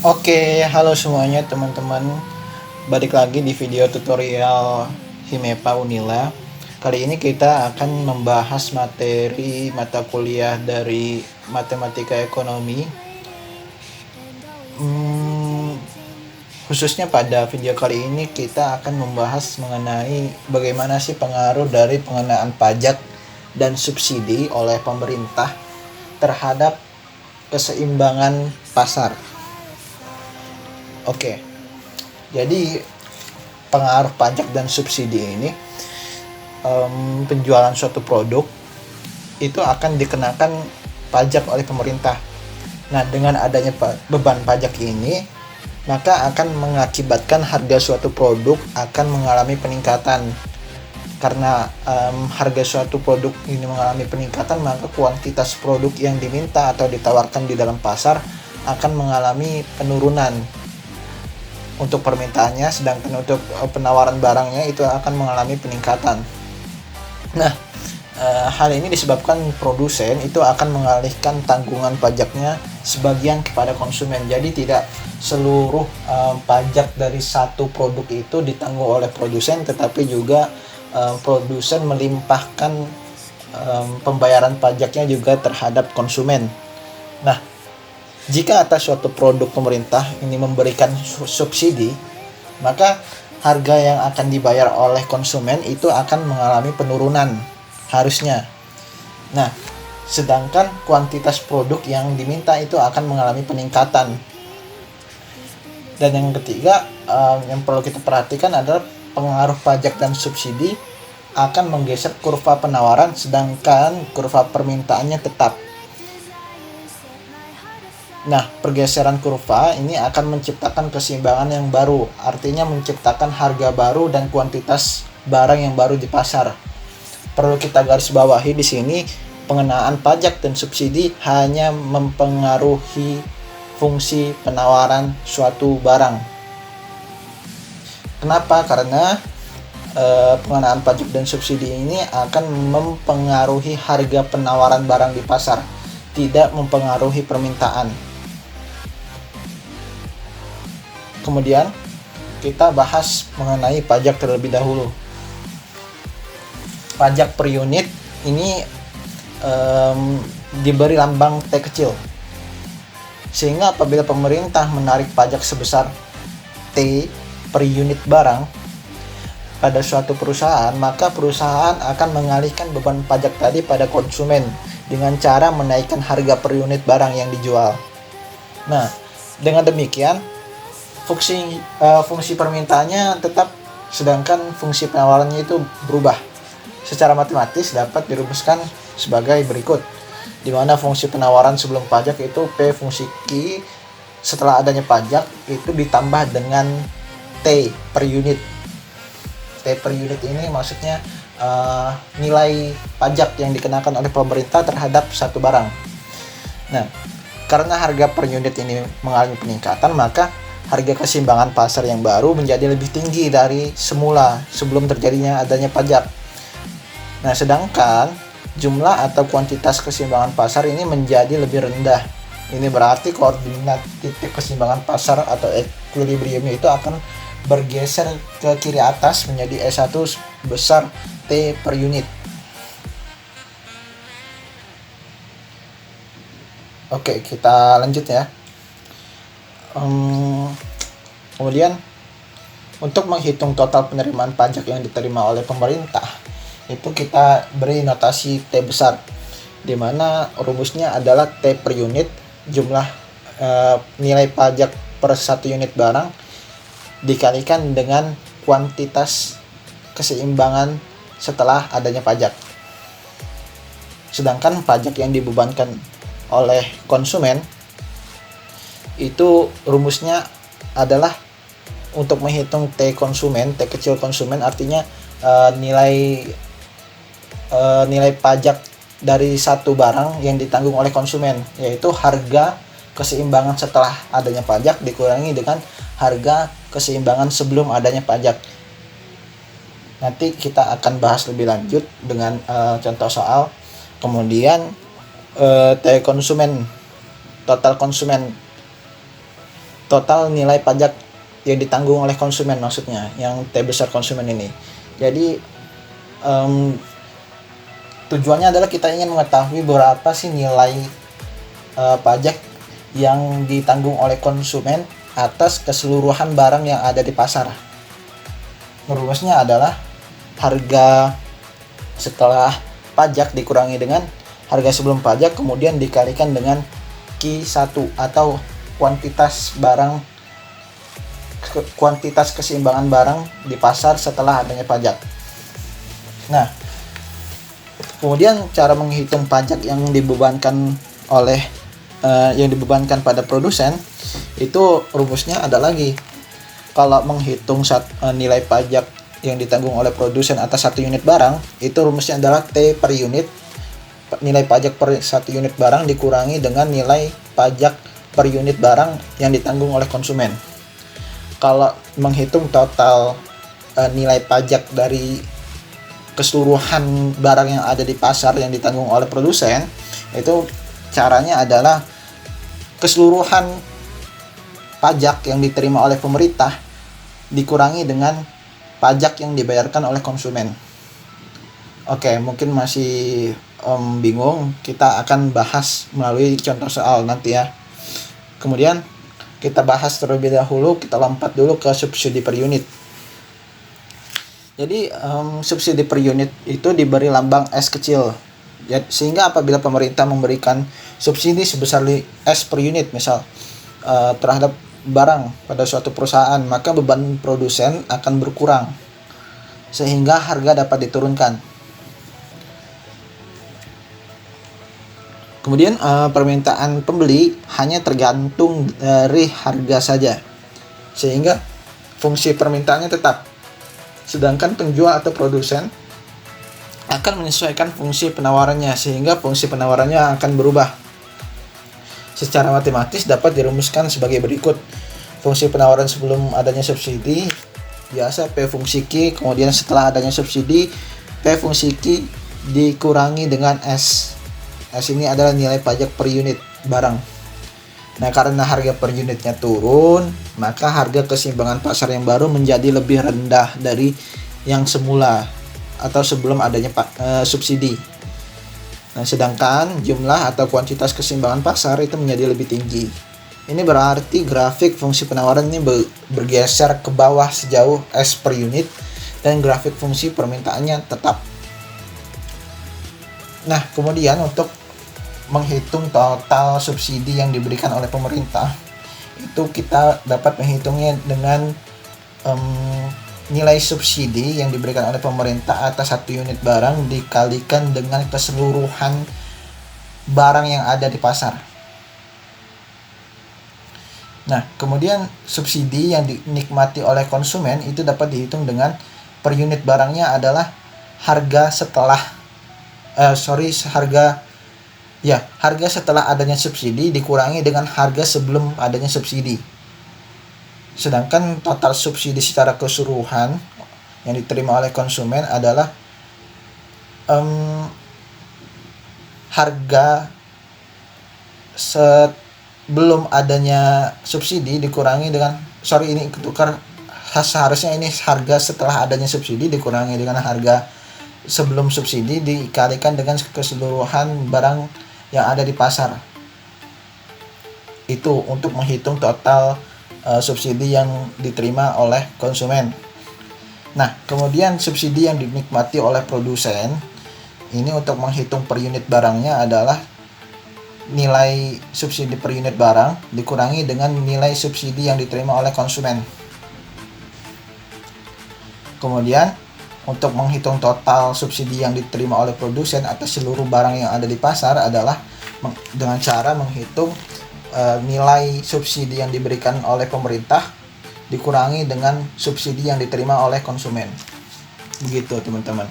Oke, halo semuanya teman-teman. Balik lagi di video tutorial Himepa Unila. Kali ini kita akan membahas materi mata kuliah dari Matematika Ekonomi. Khususnya pada video kali ini kita akan membahas mengenai bagaimana sih pengaruh dari pengenaan pajak dan subsidi oleh pemerintah terhadap keseimbangan pasar. Oke, jadi pengaruh pajak dan subsidi ini, penjualan suatu produk itu akan dikenakan pajak oleh pemerintah. Nah, dengan adanya beban pajak ini, maka akan mengakibatkan harga suatu produk akan mengalami peningkatan. Karena harga suatu produk ini mengalami peningkatan, maka kuantitas produk yang diminta atau ditawarkan di dalam pasar akan mengalami penurunan untuk permintaannya, sedangkan untuk penawaran barangnya itu akan mengalami peningkatan. Nah, hal ini disebabkan produsen itu akan mengalihkan tanggungan pajaknya sebagian kepada konsumen. Jadi tidak seluruh pajak dari satu produk itu ditanggung oleh produsen, tetapi juga produsen melimpahkan pembayaran pajaknya juga terhadap konsumen. Nah, jika atas suatu produk pemerintah ini memberikan subsidi, maka harga yang akan dibayar oleh konsumen itu akan mengalami penurunan harusnya. Nah, sedangkan kuantitas produk yang diminta itu akan mengalami peningkatan. Dan yang ketiga, yang perlu kita perhatikan adalah pengaruh pajak dan subsidi akan menggeser kurva penawaran, sedangkan kurva permintaannya tetap. Nah, pergeseran kurva ini akan menciptakan keseimbangan yang baru, artinya menciptakan harga baru dan kuantitas barang yang baru di pasar. Perlu kita garis bawahi di sini, pengenaan pajak dan subsidi hanya mempengaruhi fungsi penawaran suatu barang. Kenapa? Karena pengenaan pajak dan subsidi ini akan mempengaruhi harga penawaran barang di pasar, tidak mempengaruhi permintaan. Kemudian kita bahas mengenai pajak terlebih dahulu. Pajak per unit ini diberi lambang T kecil, sehingga apabila pemerintah menarik pajak sebesar T per unit barang pada suatu perusahaan, maka perusahaan akan mengalihkan beban pajak tadi pada konsumen dengan cara menaikkan harga per unit barang yang dijual. Nah, dengan demikian fungsi permintaannya tetap, sedangkan fungsi penawarannya itu berubah. Secara matematis dapat dirumuskan sebagai berikut, di mana fungsi penawaran sebelum pajak itu P fungsi Q setelah adanya pajak itu ditambah dengan T per unit. T per unit ini maksudnya nilai pajak yang dikenakan oleh pemerintah terhadap satu barang. Nah, karena harga per unit ini mengalami peningkatan, maka harga keseimbangan pasar yang baru menjadi lebih tinggi dari semula sebelum terjadinya adanya pajak. Nah, sedangkan jumlah atau kuantitas keseimbangan pasar ini menjadi lebih rendah. Ini berarti koordinat titik keseimbangan pasar atau equilibrium itu akan bergeser ke kiri atas menjadi S1 besar T per unit. Oke, kita lanjut ya. Kemudian untuk menghitung total penerimaan pajak yang diterima oleh pemerintah, itu kita beri notasi T besar, di mana rumusnya adalah T per unit, jumlah nilai pajak per satu unit barang dikalikan dengan kuantitas keseimbangan setelah adanya pajak. Sedangkan pajak yang dibebankan oleh konsumen itu rumusnya adalah untuk menghitung T konsumen, T kecil konsumen, artinya nilai pajak dari satu barang yang ditanggung oleh konsumen, yaitu harga keseimbangan setelah adanya pajak dikurangi dengan harga keseimbangan sebelum adanya pajak. Nanti kita akan bahas lebih lanjut dengan contoh soal. Kemudian T konsumen, total konsumen total nilai pajak yang ditanggung oleh konsumen, maksudnya yang T besar konsumen ini. Jadi tujuannya adalah kita ingin mengetahui berapa sih nilai pajak yang ditanggung oleh konsumen atas keseluruhan barang yang ada di pasar. Rumusnya adalah harga setelah pajak dikurangi dengan harga sebelum pajak, kemudian dikalikan dengan Q1 atau kuantitas keseimbangan barang di pasar setelah adanya pajak. Nah, kemudian cara menghitung pajak yang dibebankan pada produsen itu rumusnya ada lagi. Kalau menghitung nilai pajak yang ditanggung oleh produsen atas 1 unit barang, itu rumusnya adalah T per unit, nilai pajak per 1 unit barang dikurangi dengan nilai pajak per unit barang yang ditanggung oleh konsumen. Kalau menghitung total nilai pajak dari keseluruhan barang yang ada di pasar yang ditanggung oleh produsen, itu caranya adalah keseluruhan pajak yang diterima oleh pemerintah dikurangi dengan pajak yang dibayarkan oleh konsumen. Oke, mungkin masih bingung, kita akan bahas melalui contoh soal nanti ya. Kemudian kita bahas terlebih dahulu, kita lompat dulu ke subsidi per unit. Jadi subsidi per unit itu diberi lambang S kecil. Sehingga apabila pemerintah memberikan subsidi sebesar S per unit misal terhadap barang pada suatu perusahaan, maka beban produsen akan berkurang sehingga harga dapat diturunkan. Kemudian permintaan pembeli hanya tergantung dari harga saja, sehingga fungsi permintaannya tetap, sedangkan penjual atau produsen akan menyesuaikan fungsi penawarannya, sehingga fungsi penawarannya akan berubah. Secara matematis dapat dirumuskan sebagai berikut. Fungsi penawaran sebelum adanya subsidi biasa P fungsi Q, kemudian setelah adanya subsidi P fungsi Q dikurangi dengan S. S ini adalah nilai pajak per unit barang. Nah, karena harga per unitnya turun, maka harga keseimbangan pasar yang baru menjadi lebih rendah dari yang semula atau sebelum adanya subsidi. Nah, sedangkan jumlah atau kuantitas keseimbangan pasar itu menjadi lebih tinggi. Ini berarti grafik fungsi penawaran ini bergeser ke bawah sejauh S per unit dan grafik fungsi permintaannya tetap. Nah, kemudian untuk menghitung total subsidi yang diberikan oleh pemerintah, itu kita dapat menghitungnya dengan nilai subsidi yang diberikan oleh pemerintah atas 1 unit barang dikalikan dengan keseluruhan barang yang ada di pasar. Nah, kemudian subsidi yang dinikmati oleh konsumen itu dapat dihitung dengan per unit barangnya adalah harga setelah adanya subsidi dikurangi dengan harga sebelum adanya subsidi. Sedangkan total subsidi secara keseluruhan yang diterima oleh konsumen adalah harga sebelum adanya subsidi dikurangi dengan seharusnya ini harga setelah adanya subsidi dikurangi dengan harga sebelum subsidi dikalikan dengan keseluruhan barang yang ada di pasar. Itu untuk menghitung total subsidi yang diterima oleh konsumen. Nah, kemudian subsidi yang dinikmati oleh produsen ini untuk menghitung per unit barangnya adalah nilai subsidi per unit barang dikurangi dengan nilai subsidi yang diterima oleh konsumen. Kemudian untuk menghitung total subsidi yang diterima oleh produsen atas seluruh barang yang ada di pasar adalah dengan cara menghitung nilai subsidi yang diberikan oleh pemerintah dikurangi dengan subsidi yang diterima oleh konsumen. Begitu, teman-teman.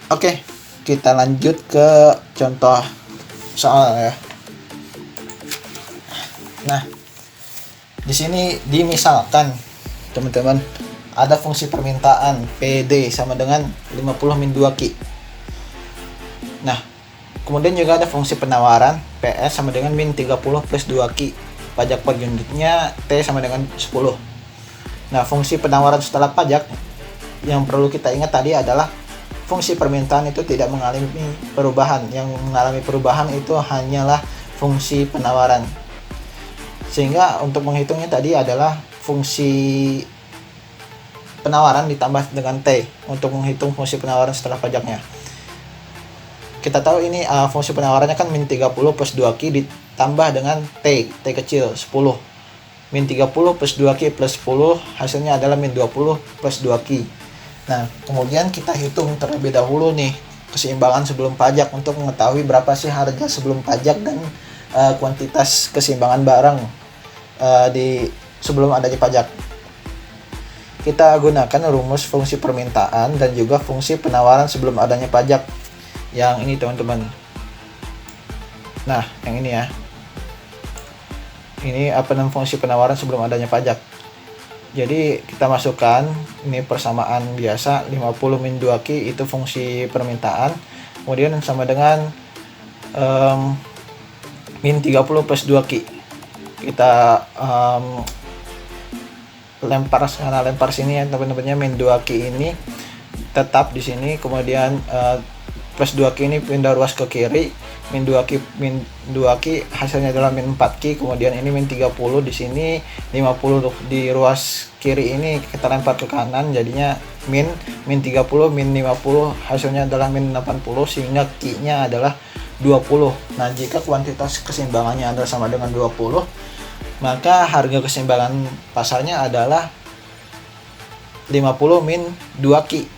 Oke, kita lanjut ke contoh soal ya. Nah, di sini dimisalkan, teman-teman, ada fungsi permintaan PD sama dengan 50-2Q. Nah, kemudian juga ada fungsi penawaran PS sama dengan min 30 plus 2Q. pajak per unitnya T sama dengan 10. Nah, fungsi penawaran setelah pajak yang perlu kita ingat tadi adalah fungsi permintaan itu tidak mengalami perubahan. Yang mengalami perubahan itu hanyalah fungsi penawaran. Sehingga untuk menghitungnya tadi adalah fungsi penawaran ditambah dengan T untuk menghitung fungsi penawaran setelah pajaknya. Kita tahu ini fungsi penawarannya kan min 30 plus 2Q ditambah dengan T kecil 10. Min 30 plus 2Q plus 10 hasilnya adalah min 20 plus 2Q. Nah, kemudian kita hitung terlebih dahulu nih keseimbangan sebelum pajak untuk mengetahui berapa sih harga sebelum pajak dan kuantitas keseimbangan barang di sebelum adanya pajak. Kita gunakan rumus fungsi permintaan dan juga fungsi penawaran sebelum adanya pajak. Yang ini teman-teman. Nah, yang ini ya. Ini fungsi penawaran sebelum adanya pajak. Jadi kita masukkan ini persamaan biasa 50 min 2Q itu fungsi permintaan. Kemudian sama dengan min 30 plus 2Q. Kita lempar sini ya teman-temannya, min 2Q ini tetap di sini, kemudian plus 2Q ini pindah ruas ke kiri, min 2Q hasilnya adalah min 4Q, kemudian ini min 30 di sini, 50 di ruas kiri ini kita lempar ke kanan, jadinya min 30 min 50 hasilnya adalah min 80, sehingga Q-nya adalah 20. Nah, jika kuantitas keseimbangannya adalah sama dengan 20, maka harga keseimbangan pasarnya adalah 50 min 2Q.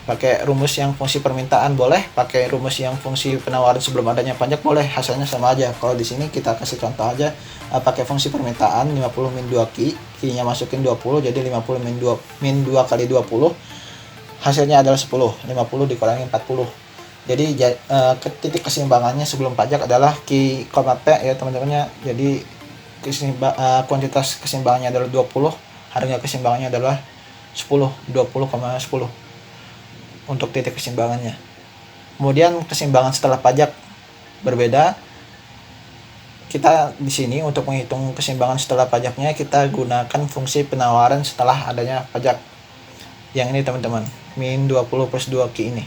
Pakai rumus yang fungsi permintaan boleh, pakai rumus yang fungsi penawaran sebelum adanya pajak boleh, hasilnya sama aja. Kalau di sini kita kasih contoh aja, pakai fungsi permintaan 50 min 2Q, Q-nya masukin 20, jadi 50 min 2 kali 20, hasilnya adalah 10, 50 dikurangi 40. Jadi titik keseimbangannya sebelum pajak adalah Q, P ya teman-temannya. Jadi kuantitas keseimbangannya adalah 20, harga keseimbangannya adalah 10, 20,10 untuk titik keseimbangannya. Kemudian keseimbangan setelah pajak berbeda. Kita di sini untuk menghitung keseimbangan setelah pajaknya kita gunakan fungsi penawaran setelah adanya pajak. Yang ini teman-teman, min 20 plus 2Q ini.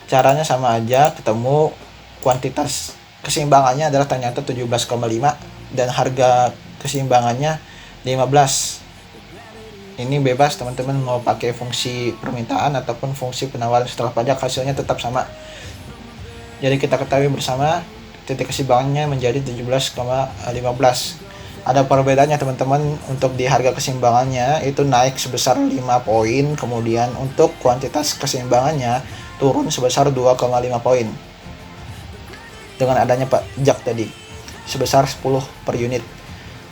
Caranya sama aja, ketemu kuantitas keseimbangannya adalah ternyata 17,5 dan harga keseimbangannya 15. Ini bebas teman-teman mau pakai fungsi permintaan ataupun fungsi penawaran setelah pajak, hasilnya tetap sama. Jadi kita ketahui bersama titik keseimbangannya menjadi 17,15. Ada perbedaannya teman-teman, untuk di harga keseimbangannya itu naik sebesar 5 poin, kemudian untuk kuantitas keseimbangannya turun sebesar 2,5 poin. Dengan adanya pajak tadi sebesar 10 per unit.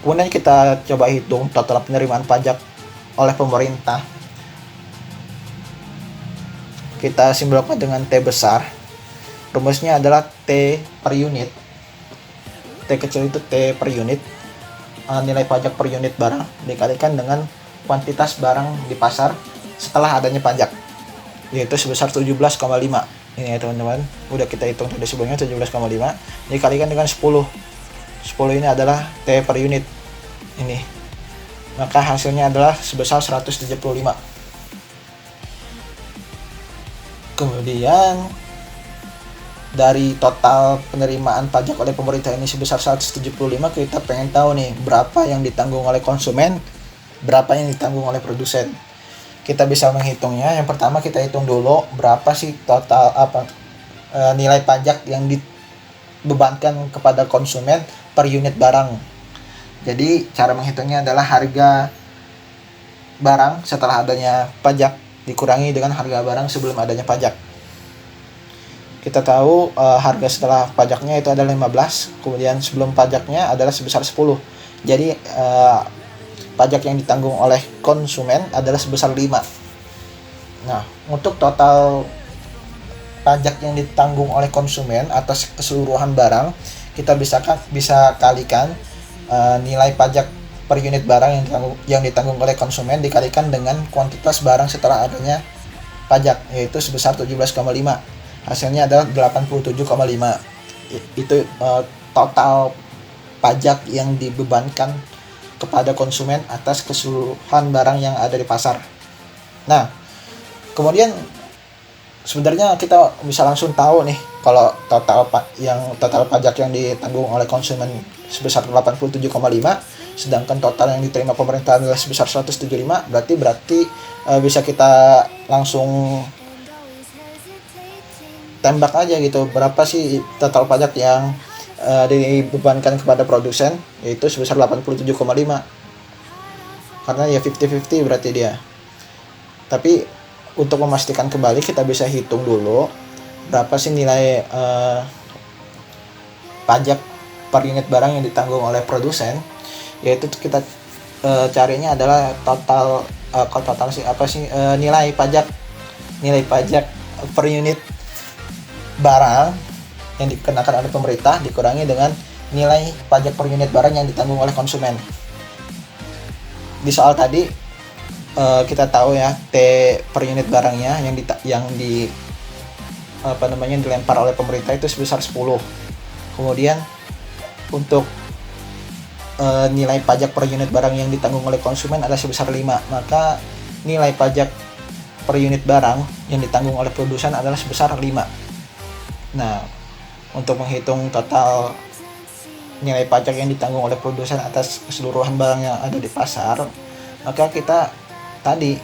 Kemudian kita coba hitung total penerimaan pajak oleh pemerintah. Kita simbolkan dengan T besar. Rumusnya adalah T per unit. T kecil itu T per unit. Nilai pajak per unit barang dikalikan dengan kuantitas barang di pasar setelah adanya pajak, yaitu sebesar 17,5. Ini ya teman-teman, udah kita hitung tadi sebelumnya 17,5 dikalikan dengan 10. 10 ini adalah T per unit ini, maka hasilnya adalah sebesar 175. Kemudian dari total penerimaan pajak oleh pemerintah ini sebesar 175, kita pengen tahu nih berapa yang ditanggung oleh konsumen, berapa yang ditanggung oleh produsen. Kita bisa menghitungnya. Yang pertama kita hitung dulu berapa sih total nilai pajak yang dibebankan kepada konsumen per unit barang. Jadi cara menghitungnya adalah harga barang setelah adanya pajak dikurangi dengan harga barang sebelum adanya pajak. Kita tahu harga setelah pajaknya itu adalah 15, kemudian sebelum pajaknya adalah sebesar 10. Jadi pajak yang ditanggung oleh konsumen adalah sebesar 5. Nah, untuk total pajak yang ditanggung oleh konsumen atas keseluruhan barang, kita bisa kalikan nilai pajak per unit barang yang ditanggung oleh konsumen dikalikan dengan kuantitas barang setelah adanya pajak, yaitu sebesar 17,5. Hasilnya adalah 87,5. Itu total pajak yang dibebankan kepada konsumen atas keseluruhan barang yang ada di pasar. Nah, kemudian sebenarnya kita bisa langsung tahu nih kalau total pajak yang ditanggung oleh konsumen sebesar 87,5, sedangkan total yang diterima pemerintah adalah sebesar 175, berarti bisa kita langsung tembak aja gitu berapa sih total pajak yang dibebankan kepada produsen, yaitu sebesar 87,5, karena ya 50-50 berarti dia. Tapi untuk memastikan kembali kita bisa hitung dulu berapa sih nilai pajak per unit barang yang ditanggung oleh produsen, yaitu kita carinya adalah nilai pajak per unit barang yang dikenakan oleh pemerintah dikurangi dengan nilai pajak per unit barang yang ditanggung oleh konsumen. Di soal tadi kita tahu ya, T per unit barangnya yang dilempar oleh pemerintah itu sebesar 10. Kemudian untuk nilai pajak per unit barang yang ditanggung oleh konsumen adalah sebesar 5. Maka nilai pajak per unit barang yang ditanggung oleh produsen adalah sebesar 5. Nah, untuk menghitung total nilai pajak yang ditanggung oleh produsen atas keseluruhan barang yang ada di pasar, maka kita tadi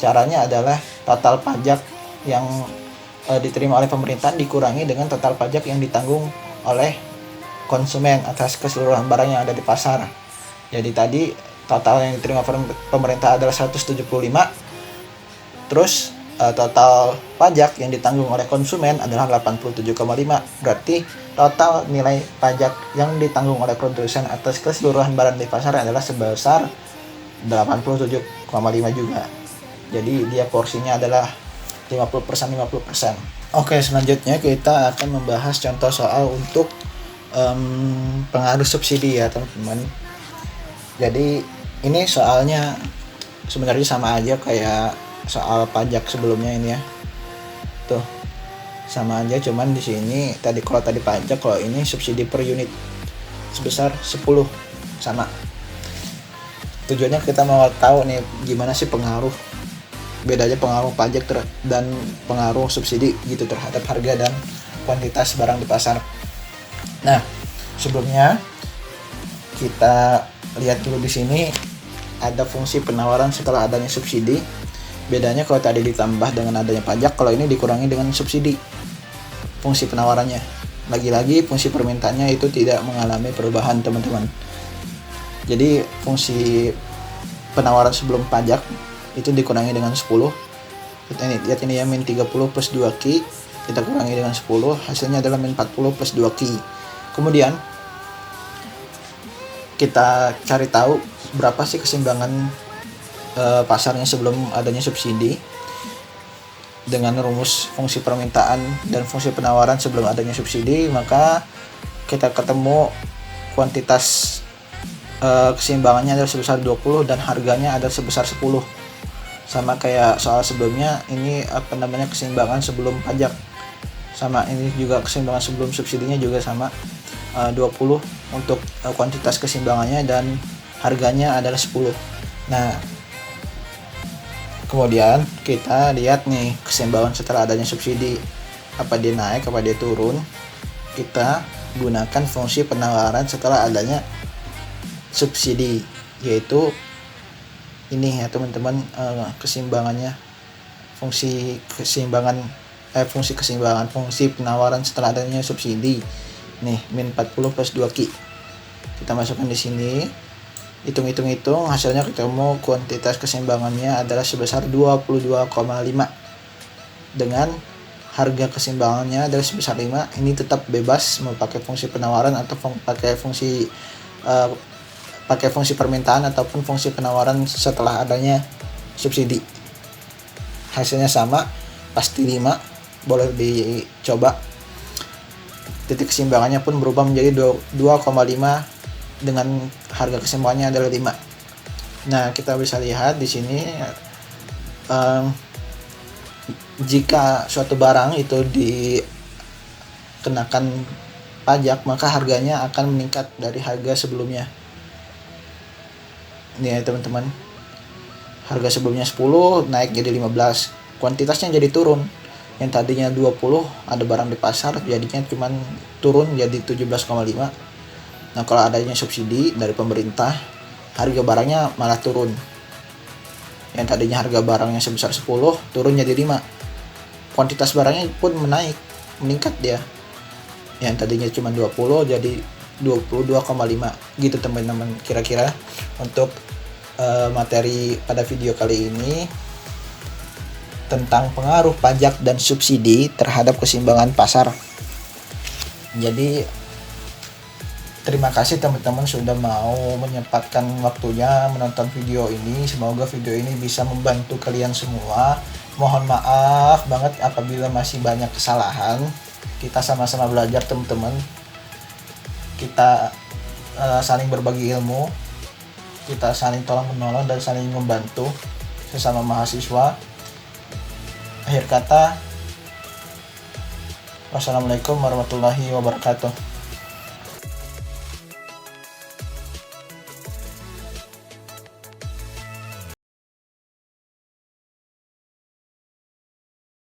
caranya adalah total pajak yang diterima oleh pemerintah dikurangi dengan total pajak yang ditanggung oleh konsumen atas keseluruhan barang yang ada di pasar. Jadi tadi total yang diterima pemerintah adalah 175, terus total pajak yang ditanggung oleh konsumen adalah 87,5. Berarti total nilai pajak yang ditanggung oleh produsen atas keseluruhan barang di pasar adalah sebesar 87,5 juga. Jadi dia porsinya adalah 50%. Oke, selanjutnya kita akan membahas contoh soal untuk pengaruh subsidi ya teman-teman. Jadi ini soalnya sebenarnya sama aja kayak soal pajak sebelumnya ini ya. Tuh, sama aja, cuman di sini kalau tadi pajak, kalau ini subsidi per unit sebesar 10, sama. Tujuannya kita mau tahu nih gimana sih bedanya pengaruh pajak dan pengaruh subsidi gitu terhadap harga dan kuantitas barang di pasar. Nah, sebelumnya kita lihat dulu di sini ada fungsi penawaran setelah adanya subsidi. Bedanya kalau tadi ditambah dengan adanya pajak, kalau ini dikurangi dengan subsidi. Fungsi penawarannya, lagi-lagi fungsi permintaannya itu tidak mengalami perubahan teman-teman. Jadi fungsi penawaran sebelum pajak itu dikurangi dengan 10. Lihat ini ya, min 30 plus 2Q kita kurangi dengan 10, hasilnya adalah min 40 plus 2Q. Kemudian kita cari tahu berapa sih keseimbangan pasarnya sebelum adanya subsidi dengan rumus fungsi permintaan dan fungsi penawaran sebelum adanya subsidi. Maka kita ketemu kuantitas keseimbangannya adalah sebesar 20 dan harganya adalah sebesar 10. Sama kayak soal sebelumnya, ini keseimbangan sebelum pajak. Sama ini juga keseimbangan sebelum subsidinya juga sama, 20 untuk kuantitas keseimbangannya dan harganya adalah 10. Nah, kemudian kita lihat nih keseimbangan setelah adanya subsidi, apa dia naik, apa dia turun. Kita gunakan fungsi penawaran setelah adanya subsidi, yaitu ini ya teman-teman, keseimbangannya, fungsi penawaran setelah adanya subsidi. Nih, min 40 plus 2Q. Kita masukkan di sini. Hitung hasilnya ketemu kuantitas keseimbangannya adalah sebesar 22,5 dengan harga keseimbangannya adalah sebesar 5. Ini tetap bebas mau pakai fungsi penawaran atau pakai fungsi permintaan ataupun fungsi penawaran setelah adanya subsidi. Hasilnya sama, pasti 5, boleh dicoba. Titik keseimbangannya pun berubah menjadi 2,5 dengan harga keseimbangannya adalah 5. Nah, kita bisa lihat di sini jika suatu barang itu dikenakan pajak, maka harganya akan meningkat dari harga sebelumnya. Ini ya teman-teman, harga sebelumnya 10 naik jadi 15, kuantitasnya jadi turun. Yang tadinya 20 ada barang di pasar, jadinya cuman turun jadi 17,5. Nah kalau adanya subsidi dari pemerintah, harga barangnya malah turun. Yang tadinya harga barangnya sebesar 10 turun jadi 5. Kuantitas barangnya pun meningkat dia. Yang tadinya cuma 20 jadi 22,5 gitu teman-teman. Kira-kira untuk materi pada video kali ini tentang pengaruh pajak dan subsidi terhadap keseimbangan pasar. Jadi terima kasih teman-teman sudah mau menyempatkan waktunya menonton video ini. Semoga video ini bisa membantu kalian semua. Mohon maaf banget apabila masih banyak kesalahan. Kita sama-sama belajar teman-teman. Kita saling berbagi ilmu. Kita saling tolong menolong dan saling membantu sesama mahasiswa. Akhir kata, wassalamualaikum warahmatullahi wabarakatuh.